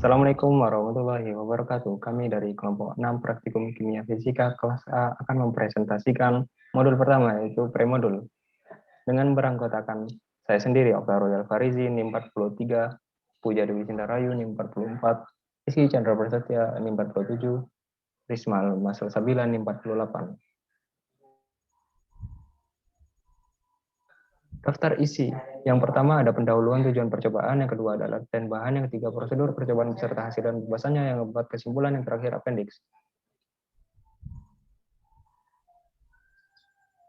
Assalamualaikum warahmatullahi wabarakatuh. Kami dari kelompok 6 Praktikum Kimia Fisika kelas A akan mempresentasikan modul pertama, yaitu premodul. Dengan beranggotakan saya sendiri, Okta Royal Farizi, NIM 43, Puja Dewi Cintarayu, NIM 44, Rizky Chandra Prasetya, NIM 47, Rismal Masal Sabila, NIM 48. Daftar isi. Yang pertama ada pendahuluan tujuan percobaan, yang kedua adalah latihan bahan, yang ketiga prosedur percobaan beserta hasil dan pembahasannya, yang keempat kesimpulan, yang terakhir appendix.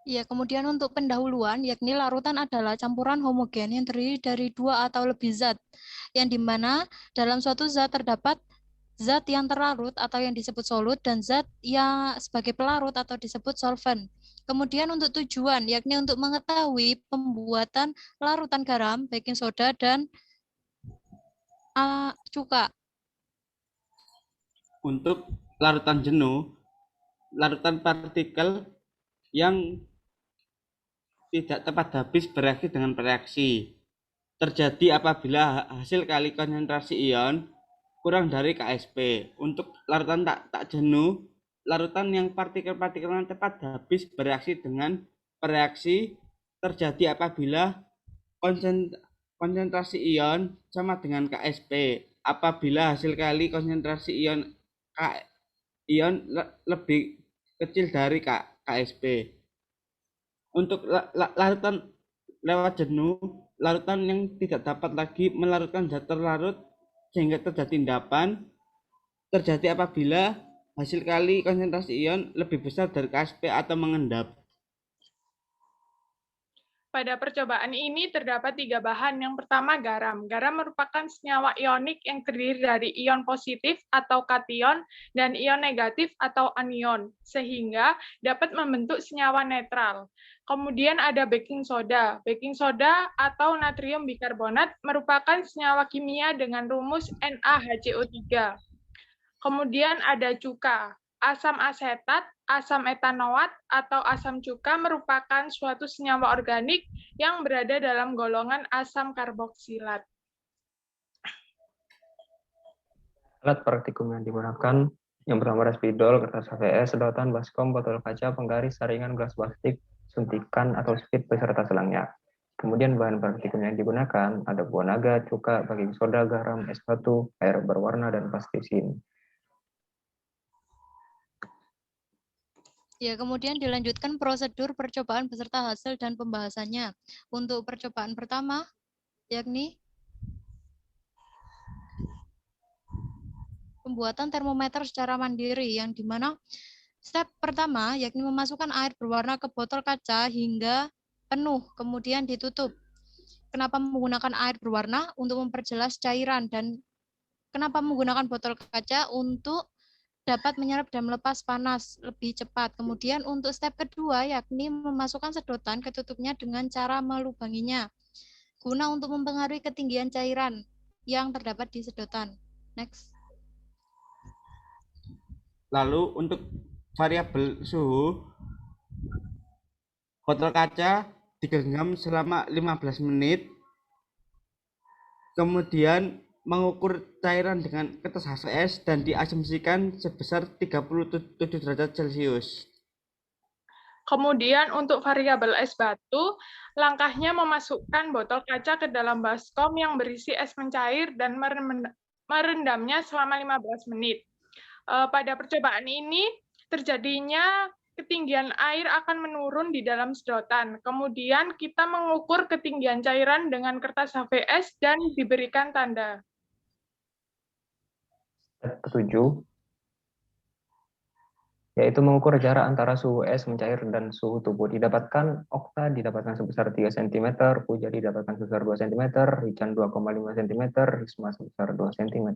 Ya, kemudian untuk pendahuluan, yakni larutan adalah campuran homogen yang terdiri dari dua atau lebih zat, yang dimana dalam suatu zat terdapat zat yang terlarut atau yang disebut solut dan zat yang sebagai pelarut atau disebut solvent. Kemudian untuk tujuan, yakni untuk mengetahui pembuatan larutan garam, baking soda, dan cuka. Untuk larutan jenuh, larutan partikel yang tidak tepat habis bereaksi dengan reaksi terjadi apabila hasil kali konsentrasi ion kurang dari KSP. Untuk larutan tak jenuh, larutan yang partikel-partikelnya cepat habis bereaksi dengan reaksi terjadi apabila konsentrasi ion sama dengan KSP. Apabila hasil kali konsentrasi ion lebih kecil dari KSP. Untuk larutan lewat jenuh, larutan yang tidak dapat lagi melarutkan zat terlarut sehingga terjadi endapan terjadi apabila hasil kali konsentrasi ion lebih besar dari KSP atau mengendap. Pada percobaan ini terdapat 3 bahan. Yang pertama garam. Garam merupakan senyawa ionik yang terdiri dari ion positif atau kation dan ion negatif atau anion, sehingga dapat membentuk senyawa netral. Kemudian ada baking soda. Baking soda atau natrium bikarbonat merupakan senyawa kimia dengan rumus NaHCO3. Kemudian ada cuka. Asam asetat, asam etanoat, atau asam cuka merupakan suatu senyawa organik yang berada dalam golongan asam karboksilat. Alat praktikum yang digunakan, yang pertama ada spidol, kertas HVS, sedotan, baskom, botol kaca, penggaris, saringan, gelas plastik, suntikan atau spid beserta selangnya. Kemudian bahan praktikum yang digunakan ada buah naga, cuka, baking soda, garam, es batu, air berwarna, dan plastisin. Ya, kemudian dilanjutkan prosedur percobaan beserta hasil dan pembahasannya. Untuk percobaan pertama, yakni pembuatan termometer secara mandiri, yang dimana step pertama yakni memasukkan air berwarna ke botol kaca hingga penuh, kemudian ditutup. Kenapa menggunakan air berwarna? Untuk memperjelas cairan, dan kenapa menggunakan botol kaca? Untuk dapat menyerap dan melepas panas lebih cepat. Kemudian untuk step kedua yakni memasukkan sedotan ke tutupnya dengan cara melubanginya, guna untuk mempengaruhi ketinggian cairan yang terdapat di sedotan. Next. Lalu untuk variabel suhu, botol kaca digenggam selama 15 menit, kemudian mengukur cairan dengan kertas HVS dan diasumsikan sebesar 37 derajat Celcius. Kemudian untuk variabel es batu, langkahnya memasukkan botol kaca ke dalam baskom yang berisi es mencair dan merendamnya selama 15 menit. Pada percobaan ini, terjadinya ketinggian air akan menurun di dalam sedotan. Kemudian kita mengukur ketinggian cairan dengan kertas HVS dan diberikan tanda. Step ketujuh, yaitu mengukur jarak antara suhu es mencair dan suhu tubuh. Didapatkan Okta didapatkan sebesar 3 cm, Puja didapatkan sebesar 2 cm, Rican 2,5 cm, Risma sebesar 2 cm.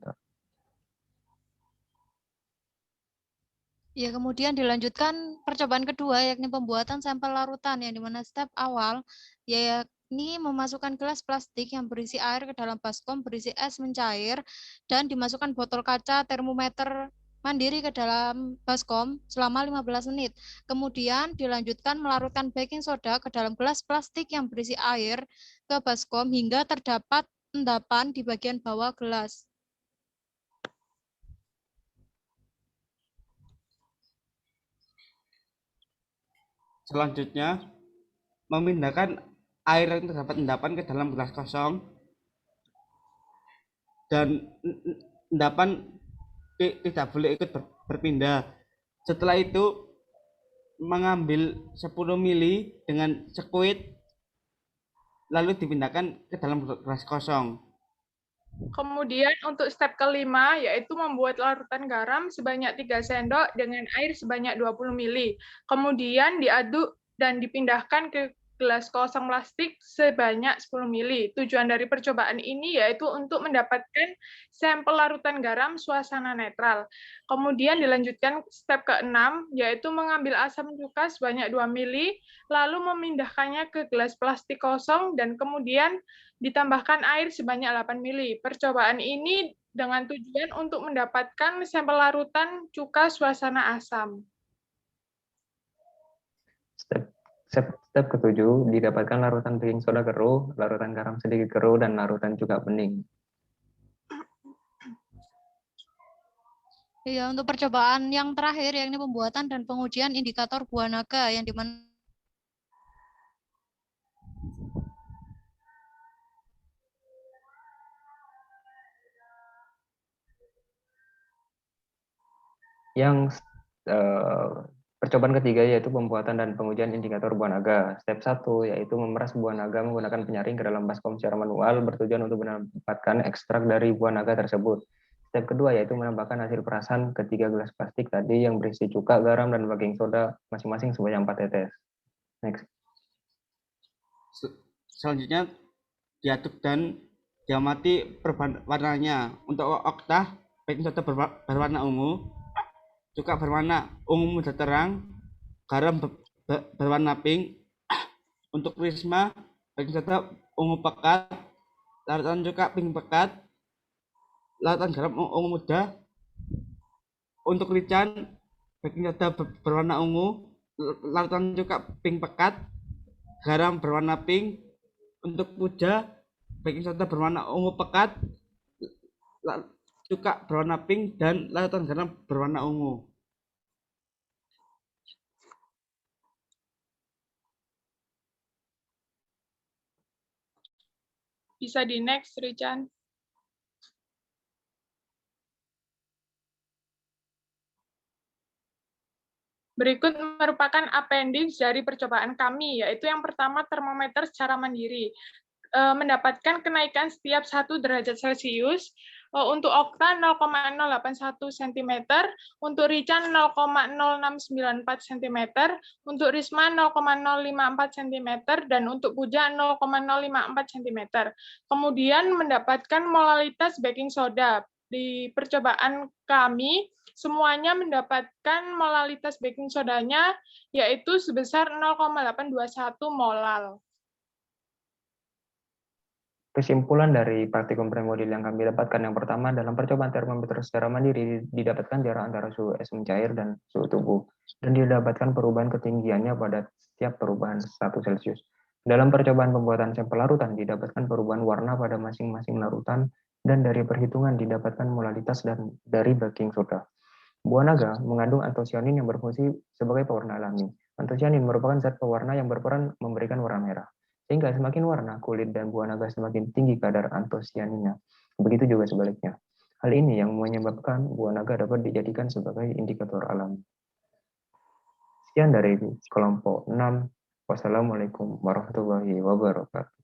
Ya, kemudian dilanjutkan percobaan kedua, yakni pembuatan sampel larutan, yang dimana step awal yakni memasukkan gelas plastik yang berisi air ke dalam baskom berisi es mencair dan dimasukkan botol kaca termometer mandiri ke dalam baskom selama 15 menit. Kemudian dilanjutkan melarutkan baking soda ke dalam gelas plastik yang berisi air ke baskom hingga terdapat endapan di bagian bawah gelas. Selanjutnya, memindahkan air yang terdapat endapan ke dalam gelas kosong, dan endapan tidak boleh ikut berpindah. Setelah itu, mengambil 10 mili dengan sekuit, lalu dipindahkan ke dalam gelas kosong. Kemudian untuk step kelima, yaitu membuat larutan garam sebanyak 3 sendok dengan air sebanyak 20 mili. Kemudian diaduk dan dipindahkan ke gelas kosong plastik sebanyak 10 mili. Tujuan dari percobaan ini yaitu untuk mendapatkan sampel larutan garam suasana netral. Kemudian dilanjutkan step ke-6, yaitu mengambil asam cuka sebanyak 2 mili, lalu memindahkannya ke gelas plastik kosong dan kemudian ditambahkan air sebanyak 8 mili. Percobaan ini dengan tujuan untuk mendapatkan sampel larutan cuka suasana asam. Step ke-7, didapatkan larutan baking soda keruh, larutan garam sedikit keruh, dan larutan cuka bening. Iya, untuk percobaan yang terakhir, yakni pembuatan dan pengujian indikator buah naga, yang dimana percobaan ketiga yaitu pembuatan dan pengujian indikator buah naga. Step 1 yaitu memeras buah naga menggunakan penyaring ke dalam baskom secara manual bertujuan untuk mendapatkan ekstrak dari buah naga tersebut. Step kedua yaitu menambahkan hasil perasan ke 3 gelas plastik tadi yang berisi cuka, garam, dan baking soda masing-masing sebanyak 4 tetes. Next. Selanjutnya diaduk dan diamati warnanya. Untuk oktah, baking soda berwarna ungu, cuka berwarna ungu muda terang, garam berwarna pink. Untuk risma, baking soda ungu pekat, larutan cuka pink pekat, larutan garam ungu muda. Untuk rican, baking soda berwarna ungu, larutan cuka pink pekat, garam berwarna pink. Untuk puja, baking soda berwarna ungu pekat, cuka berwarna pink, dan larutan garam berwarna ungu. Bisa di next, Richan. Berikut merupakan appendix dari percobaan kami, yaitu yang pertama termometer secara mandiri. Mendapatkan kenaikan setiap 1 derajat Celcius, untuk okta 0,081 cm, untuk rican 0,0694 cm, untuk risma 0,054 cm, dan untuk puja 0,054 cm. Kemudian mendapatkan molalitas baking soda. Di percobaan kami, semuanya mendapatkan molalitas baking sodanya yaitu sebesar 0,821 molal. Kesimpulan dari praktikum premodil yang kami dapatkan, yang pertama, dalam percobaan termometer secara mandiri didapatkan jarak antara suhu es mencair dan suhu tubuh, dan didapatkan perubahan ketinggiannya pada setiap perubahan 1 Celcius. Dalam percobaan pembuatan sampel larutan didapatkan perubahan warna pada masing-masing larutan, dan dari perhitungan didapatkan molalitas dan dari baking soda. Buah naga mengandung antosianin yang berfungsi sebagai pewarna alami. Antosianin merupakan zat pewarna yang berperan memberikan warna merah. Sehingga semakin warna kulit dan buah naga semakin tinggi kadar antosianinnya. Begitu juga sebaliknya. Hal ini yang menyebabkan buah naga dapat dijadikan sebagai indikator alami. Sekian dari kelompok 6. Wassalamualaikum warahmatullahi wabarakatuh.